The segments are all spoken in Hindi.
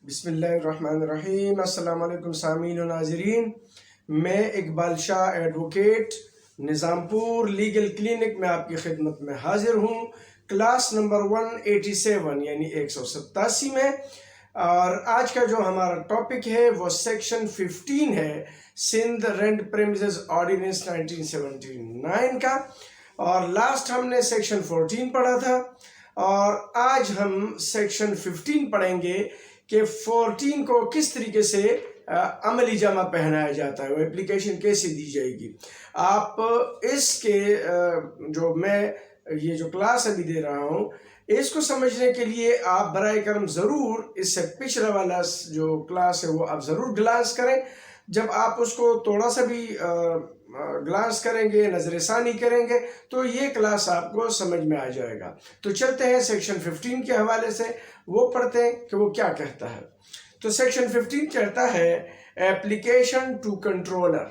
बिस्मिल्लाहिर्रहमानिर्रहीम। अस्सलाम वालेकुम सामीन व नाज़रीन। मैं Iqbal Shah advocate Nizampur legal clinic में आपकी खिदमत में हाजिर हूँ। क्लास नंबर 187 यानी 187 में, और आज का जो हमारा टॉपिक है वो सेक्शन 15 है, सिंध रेंट प्रेमिसेस ऑर्डिनेंस 1979 का। और लास्ट हमने सेक्शन 14 पढ़ा था, और आज हम सेक्शन 15 पढ़ेंगे कि 14 को किस तरीके से अमली जमा पहनाया जाता है, वो एप्लीकेशन कैसे दी जाएगी। आप इसके जो मैं ये जो क्लास अभी दे रहा हूँ, इसको समझने के लिए आप बराए करम ज़रूर इससे पिछला वाला जो क्लास है वो आप ज़रूर ग्लांस करें। जब आप उसको थोड़ा सा भी ग्लांस करेंगे, नज़रसानी करेंगे, तो ये क्लास आपको समझ में आ जाएगा। तो चलते हैं सेक्शन 15 के हवाले से, वो पढ़ते हैं कि वो क्या कहता है। तो सेक्शन 15 कहता है एप्लीकेशन टू कंट्रोलर,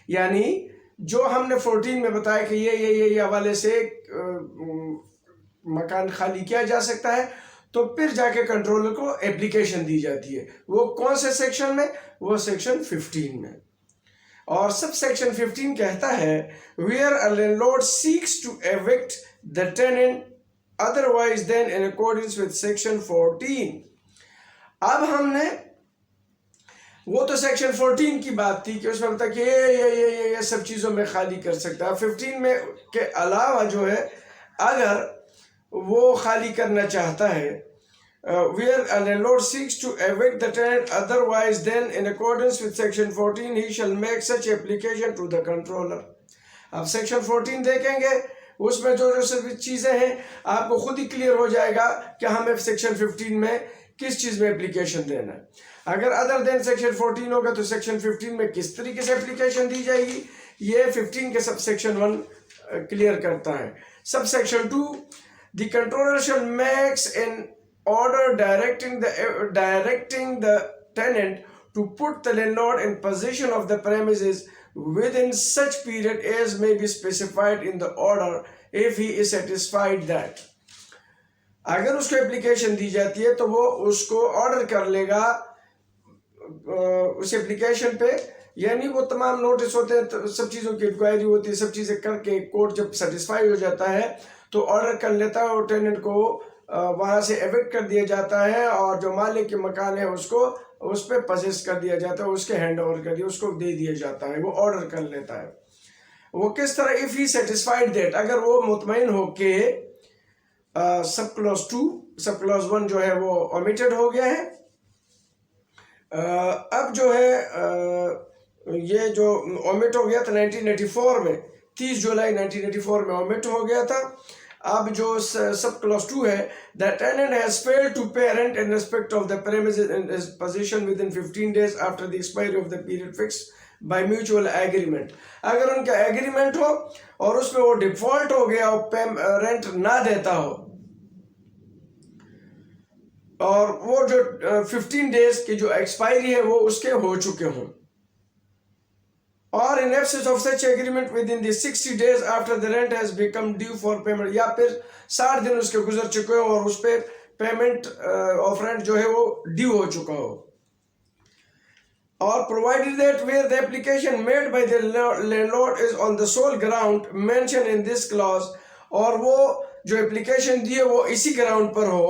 यानी जो हमने 14 में बताया कि ये हवाले से मकान खाली किया जा सकता है, तो फिर जाके कंट्रोलर को एप्लीकेशन दी जाती है। वो कौन से सेक्शन में? वो सेक्शन 15 में। और सब सेक्शन 15 कहता है where a landlord seeks to evict the tenant otherwise than in accordance with section 14। अब हमने वो तो सेक्शन 14 की बात थी कि उसमें बता कि ये सब चीज़ों में खाली कर सकता है। 15 में के अलावा जो है, अगर वो खाली करना चाहता है, where a landlord seeks to evict the tenant otherwise then in accordance with section 14 he shall make such application to the controller। अब सेक्शन 14 देखेंगे, उसमें जो सभी चीज़ें हैं आपको खुद ही क्लियर हो जाएगा कि हमें सेक्शन 15 में किस चीज़ में एप्लीकेशन देना है। अगर अदर देन सेक्शन 14 होगा तो सेक्शन 15 में किस तरीके से एप्लीकेशन दी जाएगी, ये 15 के सब सेक्शन 1 क्लियर करता है। सब section 2, the controller shall makes an order directing the tenant to put the landlord in possession of the premises within such period as may be specified in the order if he is satisfied that। अगर उसको एप्लीकेशन दी जाती है तो वो उसको ऑर्डर कर लेगा उस एप्लीकेशन पे, यानी वो तमाम नोटिस होते हैं, सब चीज़ों की इंक्वायरी होती है, सब चीज़ें करके कोर्ट जब सेटिस्फाई हो जाता है तो ऑर्डर कर लेता है और टेनेंट को वहाँ से एविक्ट कर दिया जाता है, और जो मालिक के मकान है उसको उस पर पजेस कर दिया जाता है, उसके हैंड ओवर कर दिया, उसको दे दिया जाता है, वो ऑर्डर कर लेता है। वो किस तरह? इफ़ ही सेटिस्फाइड दैट, अगर वो मुतमईन हो के सब क्लॉज 2 सब क्लॉज 1 जो है वो ओमिटेड हो गया है। अब जो है ये जो ओमिट हो गया था 1984 में, 30 जुलाई 1984 में ओमिट हो गया था। अब जो सब क्लॉज 2 है, the tenant has failed to pay rent in respect of the premises in his position within 15 days after the expiry of the period fix by mutual agreement. अगर उनका एग्रीमेंट हो और उसमें वो डिफॉल्ट हो गया और रेंट ना देता हो, और वो जो 15 डेज की जो एक्सपायरी है वो उसके हो चुके हों, और in absence of such agreement within the 60 days after the rent has become due for payment, या फिर 60 दिन उसके गुजर चुके हो और उस पर पेमेंट ऑफ रेंट जो है वो ड्यू हो चुका हो। और provided that where the application made by the landlord is on the sole ground mentioned in this clause, और वो जो एप्लीकेशन दी है वो इसी ग्राउंड पर हो,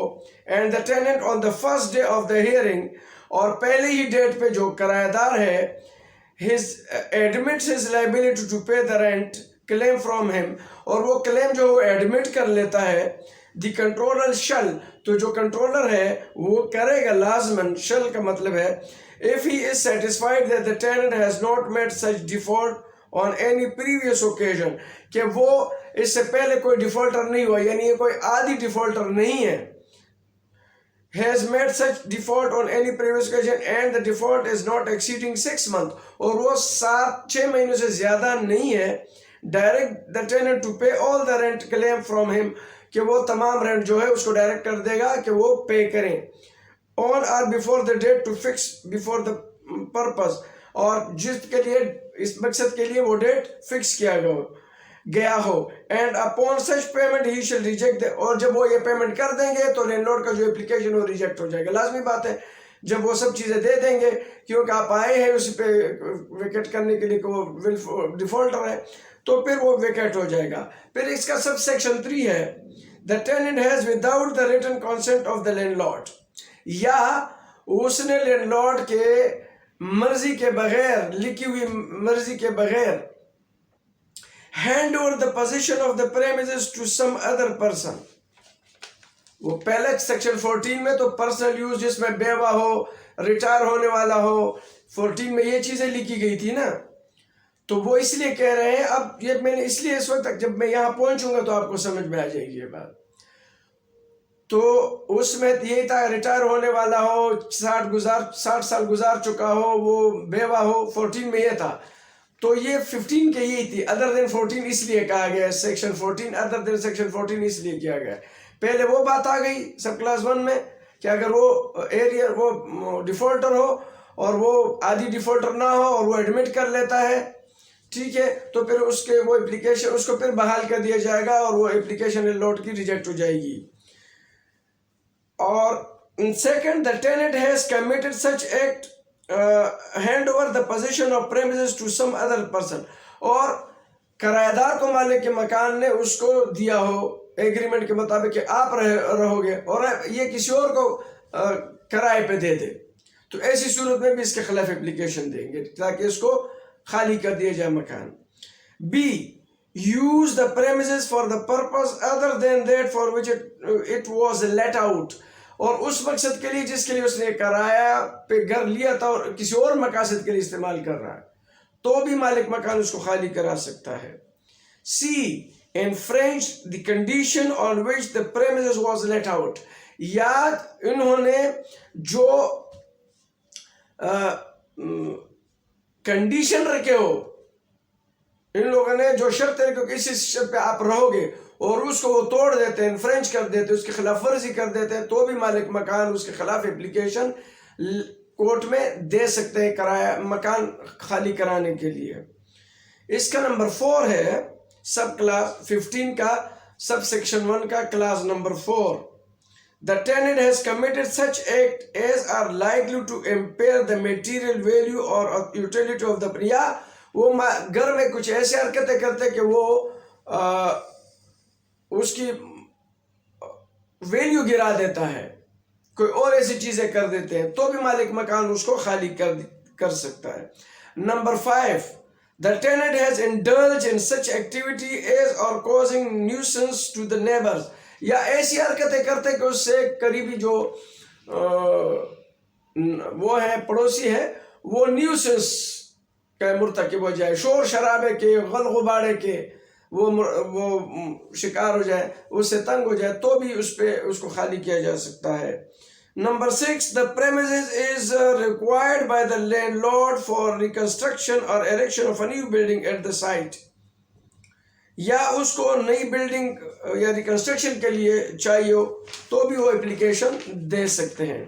and the tenant on the first day of the hearing, और पहले ही डेट पे जो किराएदार है admits his liability to pay the rent claim from him, और वो क्लेम जो वो एडमिट कर लेता है, the controller shall, तो जो कंट्रोलर है वो करेगा लाजमन। shall का मतलब है if he is satisfied that the tenant has not made such default on any previous occasion, कि वो इससे पहले कोई डिफॉल्टर नहीं हुआ, यानी ये कोई आदि डिफॉल्टर नहीं है। has made such default on any previous occasion and the default is not exceeding 6 months, और वो 6 महीनों से ज़्यादा नहीं है, direct the tenant to pay all the rent claim from him, कि वो तमाम रेंट जो है उसको डायरेक्ट कर देगा कि वो पे करें on or before the date to fix before the purpose, और जिसके लिए इस मकसद के लिए वो डेट फिक्स किया गया हो, and upon such payment he shall reject, और जब वो ये पेमेंट कर देंगे तो लैंडलॉर्ड का जो एप्लीकेशन वो रिजेक्ट हो जाएगा। लाजमी बात है जब वो सब चीज़ें दे देंगे, क्योंकि आप आए हैं उस पे वेकेट करने के लिए, को डिफॉल्टर है, तो फिर वो वेकेट हो जाएगा। फिर इसका सब सेक्शन 3 है, the tenant has without the written consent of the landlord, या उसने लैंडलॉर्ड के मर्जी के बगैर, लिखी हुई मर्जी के बगैर, hand over the position of the premises to some other person. वो पहले सेक्शन 14 में तो पर्सनल यूज जिसमें बेवा हो, रिटायर होने वाला हो, 14 में ये चीजें लिखी गई थी ना, तो वो इसलिए कह रहे हैं। अब ये मैंने इसलिए इस वक्त तक, जब मैं यहाँ पहुंचूंगा तो आपको समझ में आ जाएगी ये बात। तो उसमें यही था, रिटायर होने वाला हो, 60 साल गुजार चुका हो, वो बेवा हो, 14 में ये था। तो ये 15 के यही थी, अदर देन 14 इसलिए कहा गया, सेक्शन 14 अदर देन सेक्शन 14 इसलिए किया गया। पहले वो बात आ गई सब क्लास 1 में कि अगर वो एरिया, वो डिफॉल्टर हो और वो आदि डिफॉल्टर ना हो और वो एडमिट कर लेता है, ठीक है, तो फिर उसके वो एप्लीकेशन, उसको फिर बहाल कर दिया जाएगा और वो एप्लीकेशन लौट की रिजेक्ट हो जाएगी। और second, the tenant has committed such act hand over the position of premises to some other person, और किराएदार को मालिक के मकान ने उसको दिया हो एग्रीमेंट के मुताबिक कि आप रहोगे और ये किसी और को किराए पे दे दे, तो ऐसी सूरत में भी इसके खिलाफ एप्लीकेशन देंगे ताकि इसको खाली कर दिया जाए मकान। B, use the premises for the purpose other than that for which it was let out, और उस मकसद के लिए जिसके लिए उसने किराया पे घर लिया था और किसी और मकसद के लिए इस्तेमाल कर रहा है, तो भी मालिक मकान उसको खाली करा सकता है। सी, infringed the condition on which the premises was let out, या इन्होंने जो कंडीशन रखे हो, इन लोगों ने जो शर्त रखी हो कि इस शर्त पे आप रहोगे और उसको वो तोड़ देते हैं, इन्फ्रेंच कर देते हैं, उसकी खिलाफ वर्जी कर देते हैं, तो भी मालिक मकान उसके खिलाफ एप्लीकेशन कोर्ट में दे सकते हैं किराया मकान खाली कराने के लिए। इसका नंबर 4 है सब क्लास 15 का सब सेक्शन 1 का class number 4, the tenant has committed such act as are likely to impair the material value और यूटिलिटी ऑफ द, या वो घर में कुछ ऐसी हरकतें करते कि वो उसकी वैल्यू गिरा देता है, कोई और ऐसी चीजें कर देते हैं, तो भी मालिक मकान उसको खाली कर सकता है। Number 5, the tenant has indulged in such activity as or causing nuisance to the neighbors, या ऐसी हरकतें करते कि उससे करीबी जो वो है पड़ोसी है, वो न्यूसेंस का मुर्तकिब हो जाए, शोर शराबे के, गल गुबारे के वो शिकार हो जाए, उससे तंग हो जाए, तो भी उस पे उसको खाली किया जा सकता है। Number 6, the premises is required by the landlord for reconstruction or erection of a new building at the site, या उसको नई बिल्डिंग या रिकंस्ट्रक्शन के लिए चाहिए हो तो भी वो एप्लीकेशन दे सकते हैं।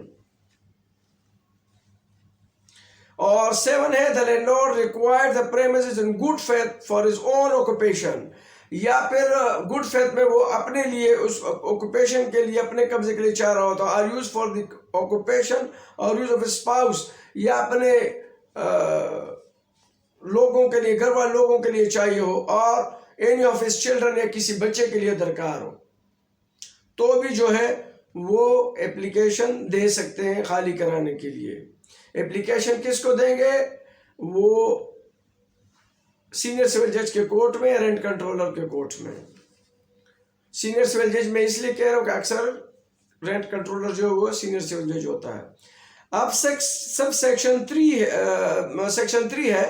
और 7 है, the landlord required the premises in good faith for his own occupation, या फिर गुड फेथ में वो अपने लिए उस ऑक्यूपेशन के लिए, अपने कब्जे के लिए चाह रहा होता, or use for the occupation और यूज ऑफ स्पाउस, या अपने लोगों के लिए, घर वाले लोगों के लिए चाहिए हो, और एनी ऑफ हिज चिल्ड्रन, या किसी बच्चे के लिए दरकार हो, तो भी जो है वो एप्लीकेशन दे सकते हैं खाली कराने के लिए। एप्लीकेशन किसको देंगे? वो सीनियर सिविल जज के कोर्ट में या रेंट कंट्रोलर के कोर्ट में। सीनियर सिविल जज में इसलिए कह रहा हूँ कि अक्सर रेंट कंट्रोलर जो वो सीनियर सिविल जज होता है। अब सब सेक्शन 3 है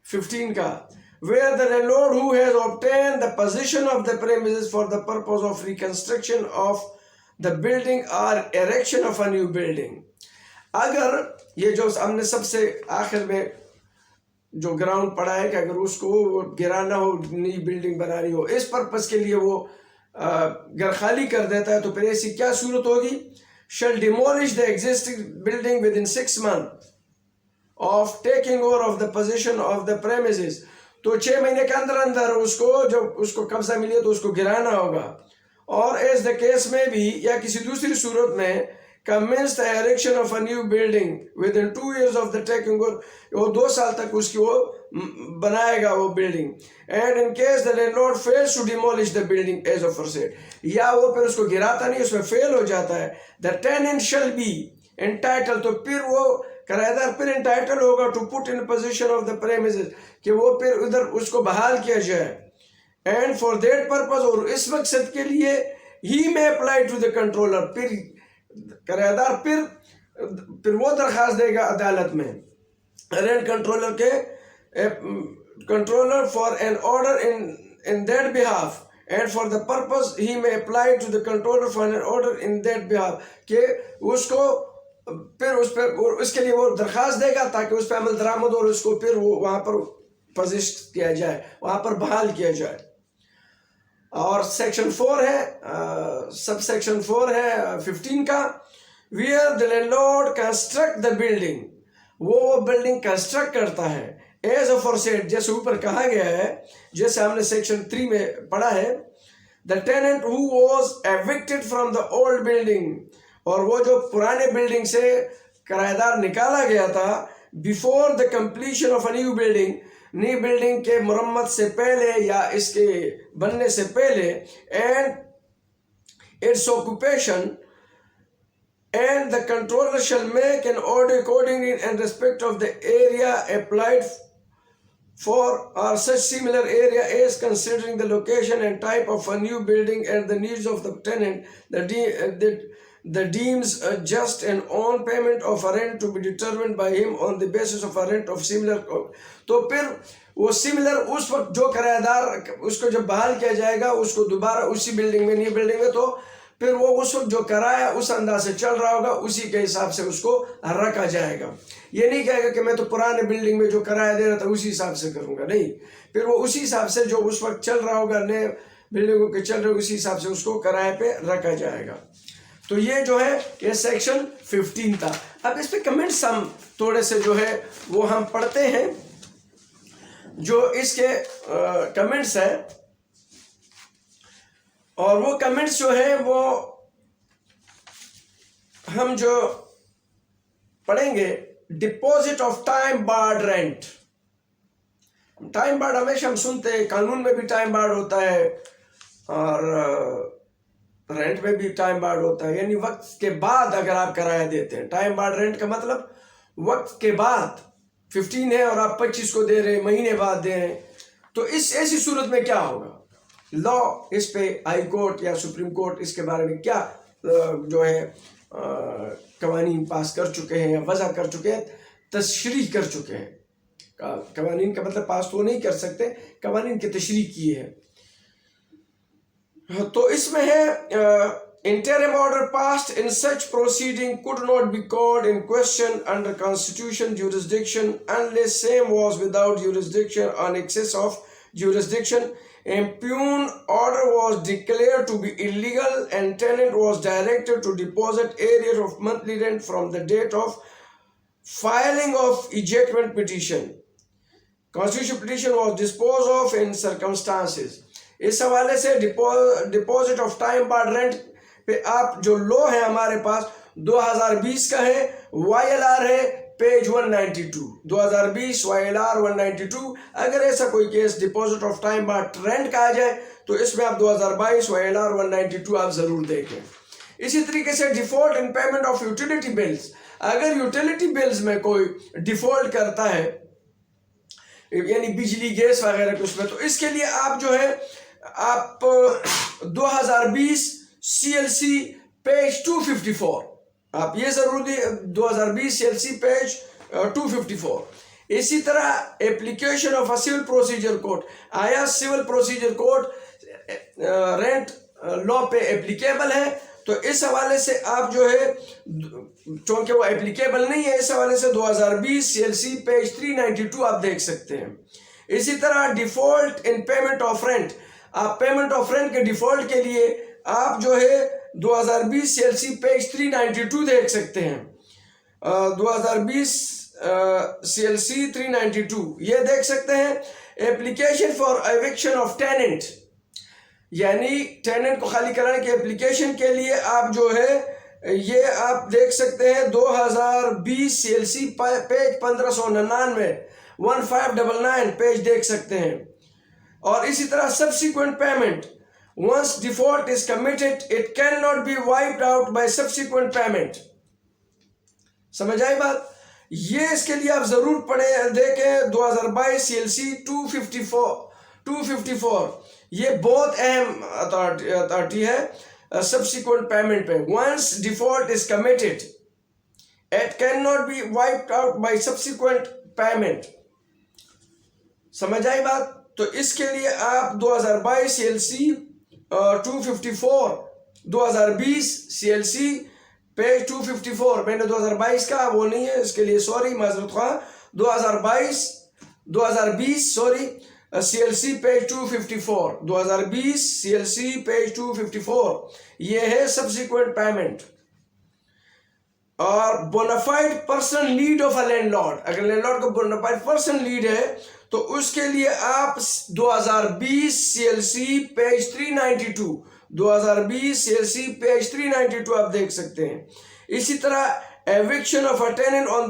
15 का, where the landlord who has obtained the possession of the premises for the purpose of reconstruction of the building or erection of a new building, अगर ये जो हमने सबसे आखिर में जो ग्राउंड पड़ा है कि अगर उसको गिराना हो, नई बिल्डिंग बनानी हो, इस पर्पस के लिए वो घर खाली कर देता है, तो फिर ऐसी क्या सूरत होगी? shall demolish the existing building within 6 months of taking over of the possession of the premises, तो 6 महीने के अंदर अंदर उसको, जब उसको कब्जा मिले तो उसको गिराना होगा। और एज द केस में भी, या किसी दूसरी सूरत में commence the erection of a new building within 2 years of the taking over, वो 2 साल तक उसकी वो बनाएगा वो building. And in case the landlord fails to demolish the building as aforesaid, या वो फिर उसको गिराता नहीं, उसमें फेल हो जाता है, the tenant shall be entitle, तो फिर वो किराएदार फिर एंटाइटल होगा to put in position of the premises, कि वो फिर उधर उसको बहाल किया जाए। एंड फॉर दैट पर्पज, और इस मकसद के लिए ही may apply to the controller, फिर किराएदार फिर वो दरखास्त देगा अदालत में रेंट कंट्रोलर के controller for an order in that behalf, and for the purpose he may apply to the controller for an order in that behalf, कि उसको फिर उस पर उसके लिए वो दरखास्त देगा ताकि उस पर अमल दरामद और उसको फिर वो वहाँ पर पोजिशन किया जाए, वहाँ पर बहाल किया जाए। और सेक्शन 4 है, सब सेक्शन 4 है 15 का, where the landlord construct the building, वो बिल्डिंग कंस्ट्रक्ट करता है एज अफोरसेड, जैसे ऊपर कहा गया है, जैसे हमने सेक्शन 3 में पढ़ा है, the tenant who was evicted from the old building, और वो जो पुराने बिल्डिंग से किराएदार निकाला गया था, before the completion of a new building, नई बिल्डिंग के मुरम्मत से पहले या इसके बनने से पहले, and it's occupation, and the controller shall make an order accordingly in respect of the area applied for or such similar area as considering the location and type of a new building and the needs of the tenant, the deems a just and on payment of a rent to be determined by him on the basis of a rent of similar। तो फिर वो सिमिलर उस वक्त जो किराएदार उसको जब बहाल किया जाएगा, उसको दोबारा उसी बिल्डिंग में, नई बिल्डिंग में, तो फिर वो उस वक्त जो किराया उस अंदाज से चल रहा होगा उसी के हिसाब से उसको रखा जाएगा। ये नहीं कहेगा कि मैं तो पुराने बिल्डिंग में जो किराया दे रहा था उसी हिसाब से करूंगा, नहीं, फिर वो उसी हिसाब से जो उस वक्त चल रहा होगा, नए बिल्डिंगों के चल रहे उसी हिसाब से उसको किराए पे रखा जाएगा। तो ये जो है ये सेक्शन 15 था। अब इस पे कमेंट्स हम थोड़े से जो है वो हम पढ़ते हैं, जो इसके कमेंट्स है, और वो कमेंट्स जो है वो हम जो पढ़ेंगे, deposit of time barred rent. Time barred हमेशा हम सुनते हैं, कानून में भी टाइम बार्ड होता है और रेंट में भी टाइम बार्ड होता है, यानी वक्त के बाद अगर आप किराया देते हैं। टाइम बार्ड रेंट का मतलब वक्त के बाद 15 है और आप 25 को दे रहे हैं, महीने बाद दे रहे हैं, तो इस ऐसी सूरत में क्या होगा? लॉ इस पे हाई कोर्ट या सुप्रीम कोर्ट इसके बारे में क्या जो है कवानीन पास कर चुके हैं या वज़ा कर चुके हैं, तशरीह कर चुके हैं। कवानीन का मतलब पास तो नहीं कर सकते, कवानीन की तशरीह की है। तो इसमें है interim order passed in such proceeding could not be called in question under constitution jurisdiction unless same was without jurisdiction on excess of jurisdiction. Impugned order was declared to be illegal and tenant was directed to deposit arrears of monthly rent from the date of filing of ejectment petition. Constitutional petition was disposed of in circumstances. इस हवाले से deposit of time barred rent पे आप जो लॉ है हमारे पास 2020 का है, YLR है पेज 192, 2020 YLR 192। अगर ऐसा कोई case deposit of time barred rent का आ जाए तो इसमें आप 2022 YLR 192 आप जरूर देखें। इसी तरीके से default in payment of utility bills, अगर यूटिलिटी बिल्स में कोई डिफॉल्ट करता है यानी बिजली गैस वगैरह कुछ में, तो इसके लिए आप जो है आप 2020 CLC पेज 254 आप ये जरूर 2020 CLC पेज 254। इसी तरह application of a civil procedure code, आया civil procedure code rent law पे एप्लीकेबल है, तो इस हवाले से आप जो है चूंकि वो एप्लीकेबल नहीं है, इस हवाले से 2020 CLC पेज 392 आप देख सकते हैं। इसी तरह default in payment of rent, आप पेमेंट ऑफ रेंट के डिफॉल्ट के लिए आप जो है 2020 CLC पेज 392 देख सकते हैं। 2020 CLC 392 ये देख सकते हैं। Application for eviction of tenant, यानी टेनेंट को खाली कराने की एप्लीकेशन के लिए आप जो है ये आप देख सकते हैं 2020 CLC पेज 1599, 1599 पेज देख सकते हैं। और इसी तरह subsequent payment, once default is committed it can not be wiped out by subsequent payment. समझ आई बात? ये इसके लिए आप जरूर पढ़े देखें 2022 CLC 254, ये बहुत अहम अथॉरिटी है सब्सिक्वेंट पेमेंट पे। Once default is committed it can not be wiped out by subsequent payment. समझ आई बात? तो इसके लिए आप 2022 CLC 254, 2020 CLC पेज 254, मैंने 2022 का वो नहीं है, इसके लिए सॉरी, माजरत ख्वाह। 2020 sorry CLC page 254, 2020 CLC page 254, ये है सब्सिक्वेंट पेमेंट। और bona fide person need of a landlord, अगर लैंडलॉर्ड को बोनाफाइड पर्सन लीड है तो उसके लिए आप 2020 CLC पेज 392, 2020 CLC पेज 392 आप देख सकते हैं। इसी तरह eviction of a tenant on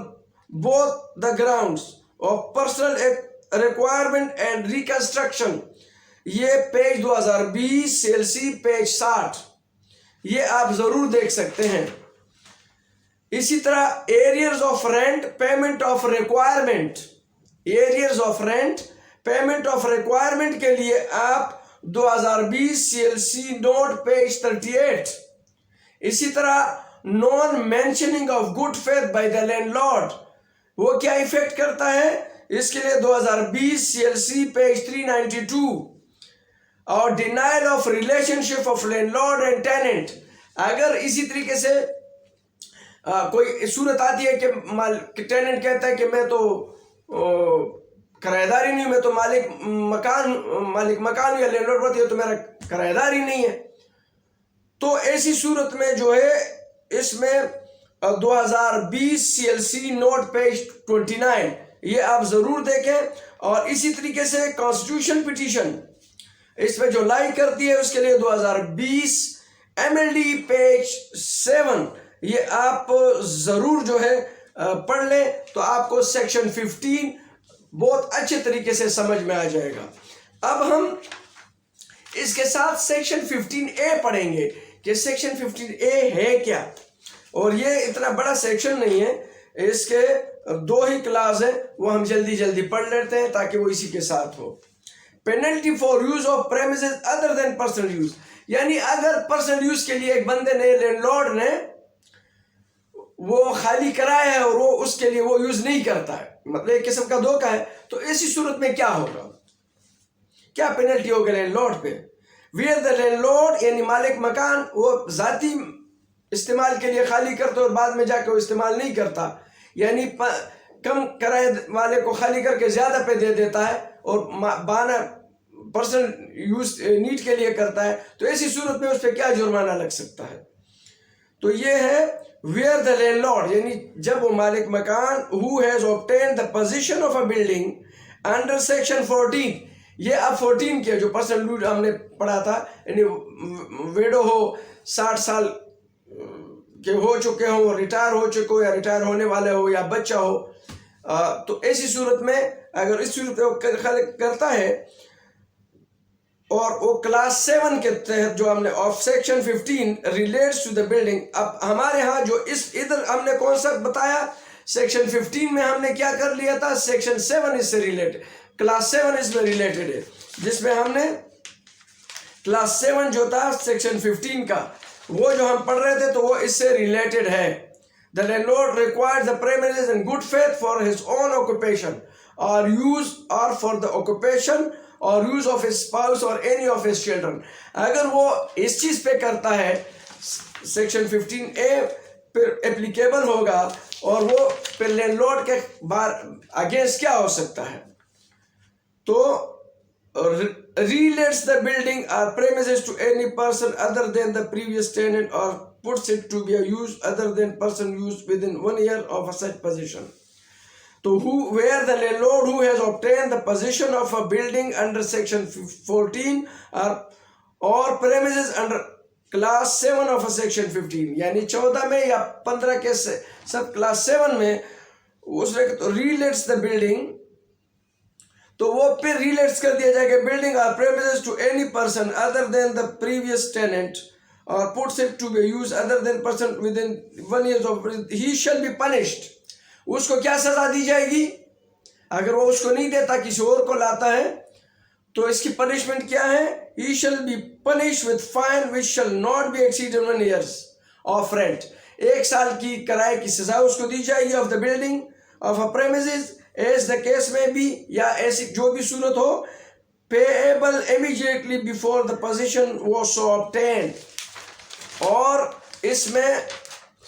both the grounds of personal requirement and reconstruction, ये पेज 2020 CLC पेज 60, ये आप जरूर देख सकते हैं। इसी तरह arrears of rent payment of requirement, arrears of rent payment of requirement के लिए आप 2020 CLC नोट पेज 38। इसी तरह non mentioning of good faith by the landlord, वो क्या इफेक्ट करता है, इसके लिए 2020 CLC पेज 392। और denial of relationship of landlord and tenant, अगर इसी तरीके से कोई सूरत आती है कि टेनेंट कहता है कि मैं तो किराएदार ही नहीं, मैं तो मालिक मकान या लैंडलॉर्ड होती है तो मेरा किराएदार ही नहीं है, तो ऐसी सूरत में जो है इसमें 2020 CLC नोट पेज 29, ये आप जरूर देखें। और इसी तरीके से कॉन्स्टिट्यूशन पिटीशन, इसमें जो लाई करती है उसके लिए 2020 MLD पेज 7, ये आप जरूर जो है पढ़ लें तो आपको सेक्शन 15 बहुत अच्छे तरीके से समझ में आ जाएगा। अब हम इसके साथ सेक्शन 15A पढ़ेंगे कि सेक्शन 15A है क्या, और ये इतना बड़ा सेक्शन नहीं है, इसके 2 ही क्लास है, वो हम जल्दी जल्दी पढ़ लेते हैं ताकि वो इसी के साथ हो। Penalty for use of premises other than personal use, यानी अगर पर्सनल यूज के लिए एक बंदे ने, लैंडलॉर्ड ने वो खाली कराया है और वो उसके लिए वो यूज नहीं करता है, मतलब एक किस्म का धोखा है, तो ऐसी सूरत में क्या होगा, क्या पेनल्टी होगी लैंडलॉर्ड पे। वेयर द लैंडलॉर्ड यानी मालिक मकान वो जाती इस्तेमाल के लिए खाली करता और बाद में जाकर वो इस्तेमाल नहीं करता, यानी कम किराए वाले को खाली करके ज्यादा पे दे देता है और बहाना पर्सनल यूज नीड के लिए करता है, तो ऐसी सूरत में उस पर क्या जुर्माना लग सकता है। तो ये है वेयर द लैंडलॉर्ड, यानी जब वो मालिक मकान who has obtained the position of a building under section 14, ये अब 14 के जो पर्सनल यूज हमने पढ़ा था, यानी वेडो हो, 60 साल के हो चुके हो, रिटायर हो चुके हो या रिटायर होने वाले हो या बच्चा हो, तो ऐसी सूरत में अगर इस सूरत में करता है और वो क्लास 7 के तहत जो हमने of section 15 relates to the building. अब हमारे यहाँ जो इस इधर हमने कौन सा बताया, सेक्शन 15 में हमने क्या कर लिया था, सेक्शन 7 इससे रिलेटेड, क्लास 7 इसमें रिलेटेड है, जिसमें हमने क्लास 7 जो था सेक्शन 15 का वो जो हम पढ़ रहे थे तो वो इससे रिलेटेड है। The landlord requires the premises in good faith for his own occupation और यूज और फॉर द ऑक्यूपेशन और यूज ऑफ हिज स्पाउस और एनी ऑफ हिज चिल्ड्रन, अगर वो इस चीज पे करता है सेक्शन 15A फिर एप्लीकेबल होगा, और वो फिर लैंडलॉर्ड के बार अगेंस्ट क्या हो सकता है, तो relates the building or premises to any person other than the previous tenant or puts it to be a use other than person used within 1 year of such possession. So where the landlord who has obtained the possession of a building under section 14 or premises under class 7 of section 15, यानी 14 में या 15 के सब क्लास 7 में उसने तो रिलेट्स द बिल्डिंग, तो वो फिर रिलेट्स कर दिया जाएगा building or premises to any person other than the previous tenant और puts it to be use other than person within 1 year of he shall be punished. उसको क्या सजा दी जाएगी? अगर वो उसको नहीं देता, किसी और को लाता है, तो इसकी पनिशमेंट क्या है? He shall be punish with fine which shall not be exceeded 1 year of rent. 1 साल की किराए की सजा उसको दी जाएगी of the building of a premises as the case में भी, या ऐसी जो भी सूरत हो, payable immediately before the position was so obtained. और इसमें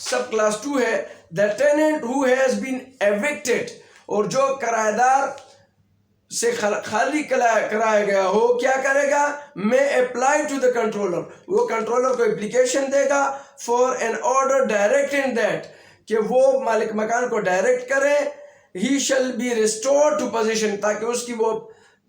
सब क्लास 2 है the tenant who has been evicted, और जो किराएदार से खाली कराया गया हो क्या करेगा? May apply to the controller, वो कंट्रोलर को एप्लीकेशन देगा for an order directing that, कि वो मालिक मकान को डायरेक्ट करे he shall be restored to possession, ताकि उसकी वो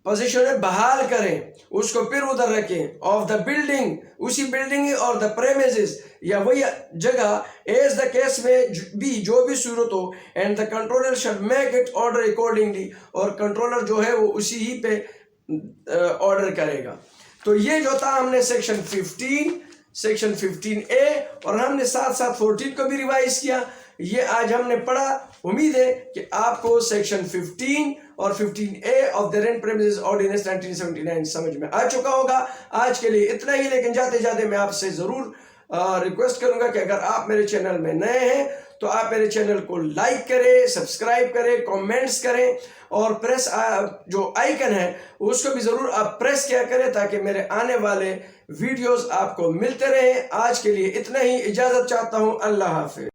पोजीशन में बहाल करें, उसको फिर उधर रखें ऑफ द बिल्डिंग, उसी बिल्डिंग और द प्रेमिसेस, या वही जगह एज द केस में भी जो भी सूरत हो, and the controller shell make it order accordingly, और कंट्रोलर जो है वो उसी ही पे ऑर्डर करेगा। तो ये जो था हमने सेक्शन 15, सेक्शन 15A, और हमने साथ साथ 14 को भी रिवाइज किया। ये आज हमने पढ़ा। उम्मीद है कि आपको सेक्शन 15 और 15A of the rent premises ordinance 1979 समझ में आ चुका होगा। आज के लिए इतना ही, लेकिन जाते जाते मैं आपसे ज़रूर रिक्वेस्ट करूंगा कि अगर आप मेरे चैनल में नए हैं तो आप मेरे चैनल को लाइक करें, सब्सक्राइब करें, कमेंट्स करें, और प्रेस जो आइकन है उसको भी ज़रूर आप प्रेस किया करें, ताकि मेरे आने वाले वीडियोस आपको मिलते रहें। आज के लिए इतना ही, इजाज़त चाहता हूँ। अल्लाह हाफिज़।